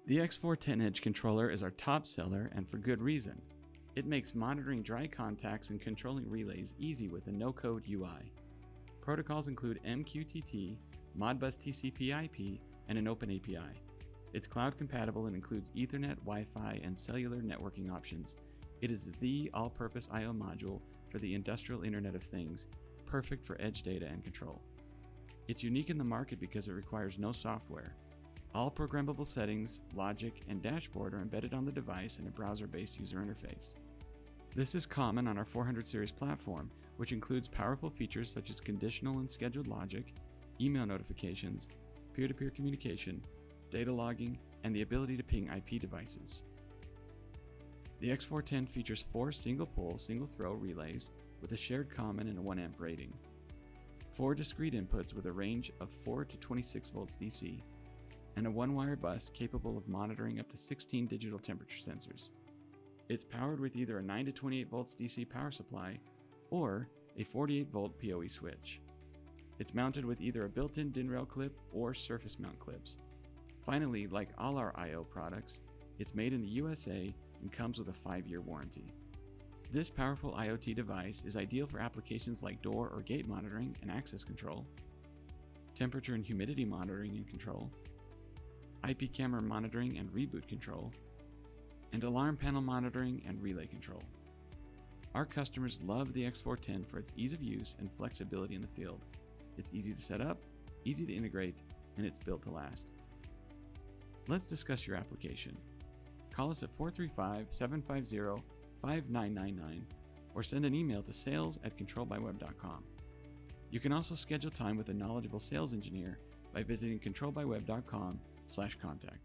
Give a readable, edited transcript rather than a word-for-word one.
The X-410 Edge controller is our top seller, and for good reason. It makes monitoring dry contacts and controlling relays easy with a no-code UI. Protocols include MQTT, Modbus TCP/IP, and an open API. It's cloud compatible and includes Ethernet, Wi-Fi, and cellular networking options. It is the all-purpose I/O module for the industrial Internet of Things, perfect for edge data and control. It's unique in the market because it requires no software. All programmable settings, logic, and dashboard are embedded on the device in a browser-based user interface. This is common on our 400 series platform, which includes powerful features such as conditional and scheduled logic, email notifications, peer-to-peer communication, data logging, and the ability to ping IP devices. The X-410 features 4 single-pole, single-throw relays with a shared common and a 1 amp rating, 4 discrete inputs with a range of 4 to 26 volts DC, and a 1-wire bus capable of monitoring up to 16 digital temperature sensors. It's powered with either a 9 to 28 volts DC power supply or a 48 volt PoE switch. It's mounted with either a built-in DIN rail clip or surface mount clips. Finally, like all our I/O products, it's made in the USA and comes with a 5-year warranty. This powerful IoT device is ideal for applications like door or gate monitoring and access control, temperature and humidity monitoring and control, IP camera monitoring and reboot control, and alarm panel monitoring and relay control. Our customers love the X-410 for its ease of use and flexibility in the field. It's easy to set up, easy to integrate, and it's built to last. Let's discuss your application. Call us at 435-750-5999 or send an email to sales@ControlByWeb.com. You can also schedule time with a knowledgeable sales engineer by visiting ControlByWeb.com/contact.